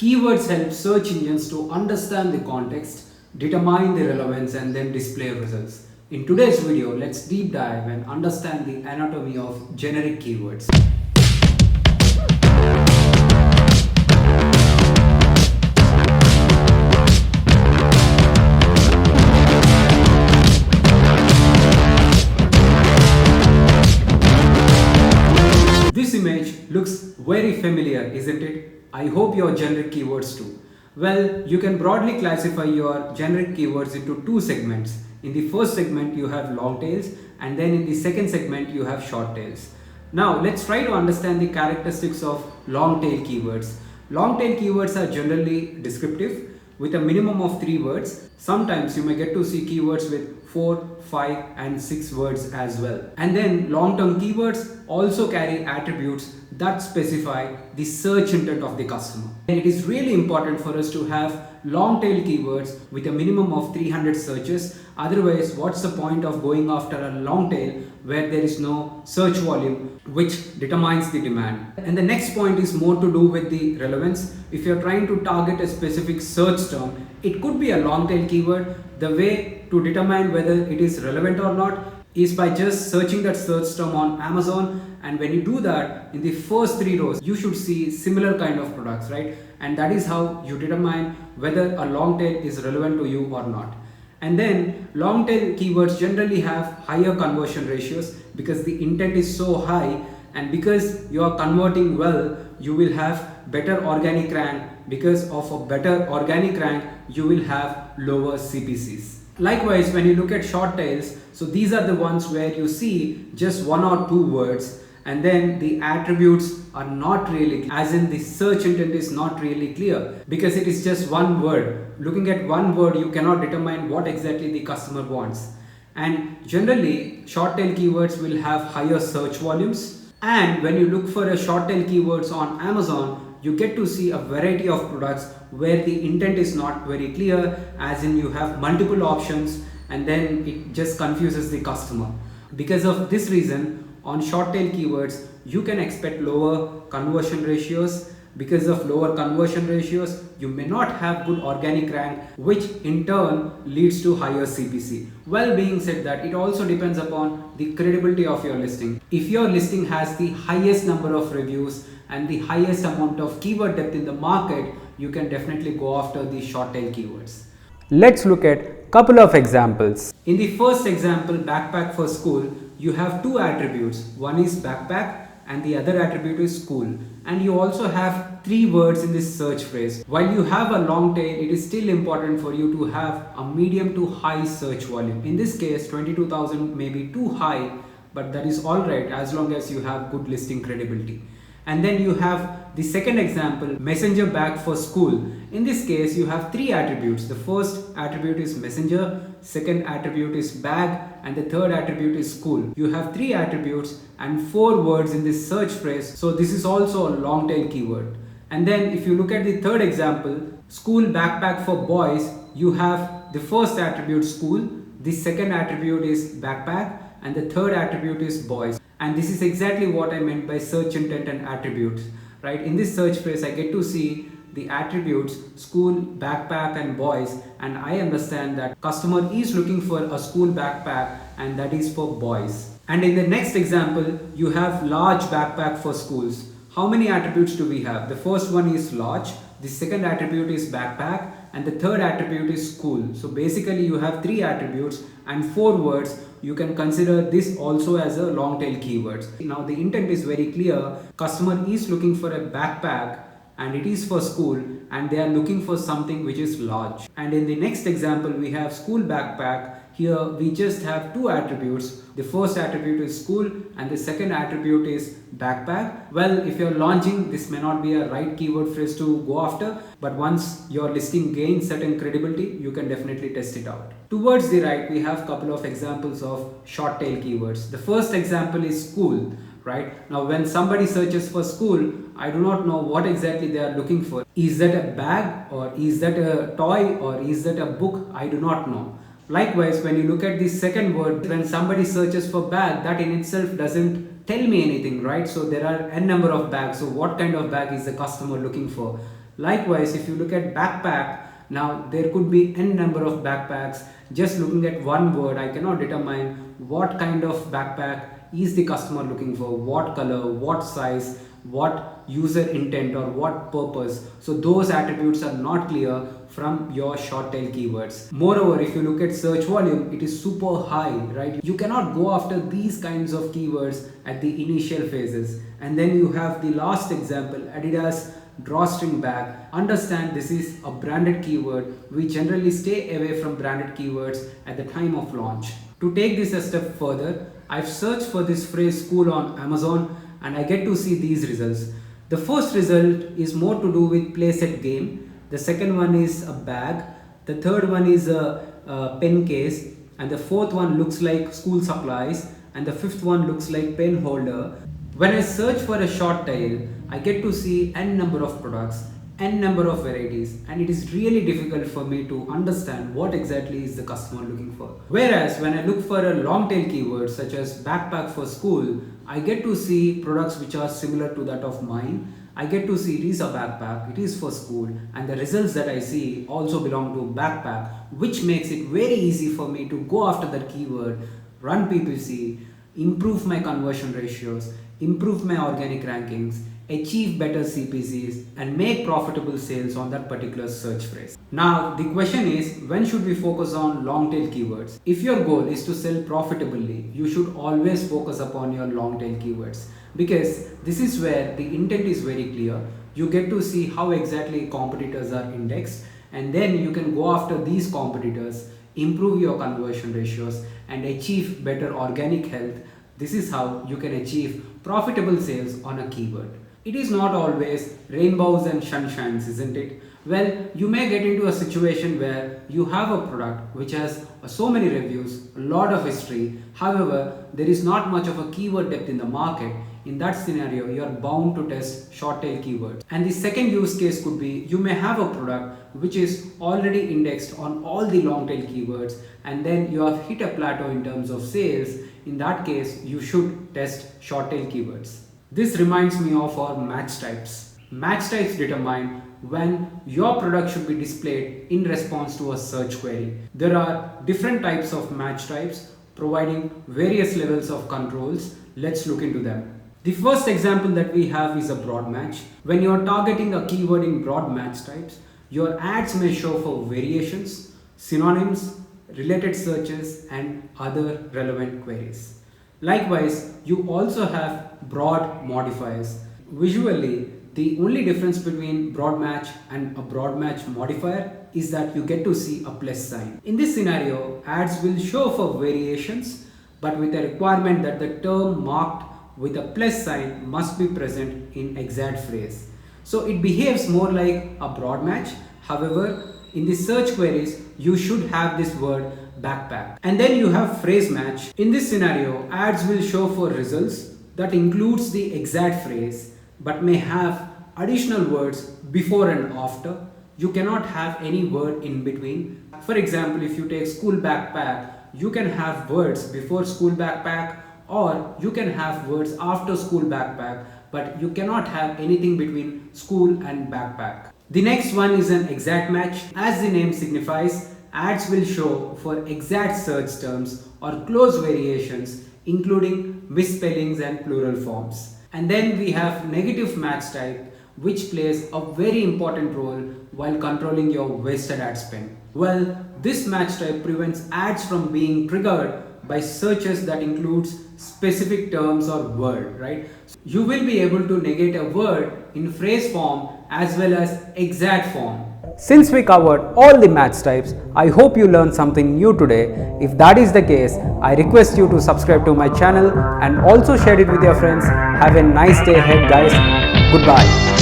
Keywords help search engines to understand the context, determine the relevance, and then display results. In today's video, let's deep dive and understand the anatomy of generic keywords. This image looks very familiar, isn't it? I hope your generic keywords too. Well, you can broadly classify your generic keywords into two segments. In the first segment, you have long tails, and then in the second segment, you have short tails. Now, let's try to understand the characteristics of long tail keywords. Long tail keywords are generally descriptive with a minimum of 3 words. Sometimes you may get to see keywords with 4, 5 and 6 words as well. And then long-term keywords also carry attributes that specify the search intent of the customer. And it is really important for us to have long-tail keywords with a minimum of 300 searches. Otherwise, what's the point of going after a long tail where there is no search volume which determines the demand? And the next point is more to do with the relevance. If you're trying to target a specific search term, it could be a long tail keyword. The way to determine whether it is relevant or not is by just searching that search term on Amazon, and when you do that, in the first 3 rows you should see similar kind of products, right? And that is how you determine whether a long tail is relevant to you or not. And then long tail keywords generally have higher conversion ratios because the intent is so high, and because you are converting well, you will have better organic rank. Because of a better organic rank, you will have lower CPCs. Likewise, when you look at short tails, so these are the ones where you see just 1 or 2 words, and then the attributes are not really, as in the search intent is not really clear because it is just 1 word. Looking at 1 word, you cannot determine what exactly the customer wants. And generally, short tail keywords will have higher search volumes. And when you look for a short tail keywords on Amazon, you get to see a variety of products where the intent is not very clear, as in you have multiple options, and then it just confuses the customer. Because of this reason, on short tail keywords, you can expect lower conversion ratios. Because of lower conversion ratios, you may not have good organic rank, which in turn leads to higher CPC. Well, being said that, it also depends upon the credibility of your listing. If your listing has the highest number of reviews and the highest amount of keyword depth in the market, you can definitely go after the short tail keywords. Let's look at couple of examples. In the first example, backpack for school, you have 2 attributes. One is backpack and the other attribute is school. And you also have 3 words in this search phrase. While you have a long tail, it is still important for you to have a medium to high search volume. In this case, 22,000 may be too high, but that is alright as long as you have good listing credibility. And then you have the second example, messenger bag for school. In this case, you have 3 attributes. The first attribute is messenger, second attribute is bag, and the third attribute is school. You have 3 attributes and 4 words in this search phrase. So this is also a long tail keyword. And then if you look at the third example, school backpack for boys, you have the first attribute school, the second attribute is backpack, and the third attribute is boys. And this is exactly what I meant by search intent and attributes, right? In this search phrase, I get to see the attributes school, backpack and boys, and I understand that customer is looking for a school backpack and that is for boys. And in the next example, you have large backpack for schools. How many attributes do we have? The first one is large, the second attribute is backpack, and the third attribute is school. So basically you have 3 attributes and 4 words. You can consider this also as a long tail keywords. Now the intent is very clear. Customer is looking for a backpack and it is for school, and they are looking for something which is large. And in the next example, we have school backpack. Here we just have 2 attributes. The first attribute is school and the second attribute is backpack. Well, if you're launching, this may not be a right keyword phrase to go after, but once your listing gains certain credibility, you can definitely test it out. Towards the right, we have a couple of examples of short tail keywords. The first example is school. Right now, when somebody searches for school, I do not know what exactly they are looking for. Is that a bag, or is that a toy, or is that a book? I do not know. Likewise, when you look at the second word, when somebody searches for bag, that in itself doesn't tell me anything, right? So there are n number of bags. So what kind of bag is the customer looking for? Likewise, if you look at backpack, now there could be n number of backpacks. Just looking at one word, I cannot determine what kind of backpack is the customer looking for, what color, what size, what user intent or what purpose. So those attributes are not clear from your short tail keywords. Moreover, if you look at search volume, it is super high, right? You cannot go after these kinds of keywords at the initial phases. And then you have the last example, Adidas drawstring bag. Understand this is a branded keyword. We generally stay away from branded keywords at the time of launch. To take this a step further, I've searched for this phrase school on Amazon and I get to see these results. The first result is more to do with play set game. The second one is a bag. The third one is a pen case. And the fourth one looks like school supplies. And the fifth one looks like pen holder. When I search for a short tail, I get to see n number of products, n number of varieties, and it is really difficult for me to understand what exactly is the customer looking for. Whereas when I look for a long tail keyword such as backpack for school, I get to see products which are similar to that of mine. I get to see it is a backpack, it is for school, and the results that I see also belong to backpack, which makes it very easy for me to go after that keyword, run PPC, improve my conversion ratios, improve my organic rankings, achieve better CPCs, and make profitable sales on that particular search phrase. Now, the question is, when should we focus on long tail keywords? If your goal is to sell profitably, you should always focus upon your long tail keywords, because this is where the intent is very clear. You get to see how exactly competitors are indexed, and then you can go after these competitors, improve your conversion ratios, and achieve better organic health. This is how you can achieve profitable sales on a keyword. It is not always rainbows and sunshines, isn't it? Well, you may get into a situation where you have a product which has so many reviews, a lot of history. However, there is not much of a keyword depth in the market. In that scenario, you are bound to test short tail keywords. And the second use case could be, you may have a product which is already indexed on all the long tail keywords, and then you have hit a plateau in terms of sales. In that case, you should test short tail keywords. This reminds me of our match types. Match types determine when your product should be displayed in response to a search query. There are different types of match types providing various levels of controls. Let's look into them. The first example that we have is a broad match. When you are targeting a keyword in broad match types, your ads may show for variations, synonyms, related searches, and other relevant queries. Likewise, you also have broad modifiers. Visually, the only difference between broad match and a broad match modifier is that you get to see a plus sign. In this scenario, ads will show for variations, but with a requirement that the term marked with a plus sign must be present in exact phrase. So it behaves more like a broad match. However, in the search queries, you should have this word backpack. And then you have phrase match. In this scenario, ads will show for results that includes the exact phrase but may have additional words before and after. You cannot have any word in between. For example, if you take school backpack, you can have words before school backpack, or you can have words after school backpack, but you cannot have anything between school and backpack. The next one is an exact match. As the name signifies, ads will show for exact search terms or close variations, including misspellings and plural forms. And then we have negative match type, which plays a very important role while controlling your wasted ad spend. Well, this match type prevents ads from being triggered by searches that includes specific terms or word, right? You will be able to negate a word in phrase form as well as exact form. Since we covered all the match types, I hope you learned something new today. If that is the case, I request you to subscribe to my channel and also share it with your friends. Have a nice day ahead, guys. Goodbye.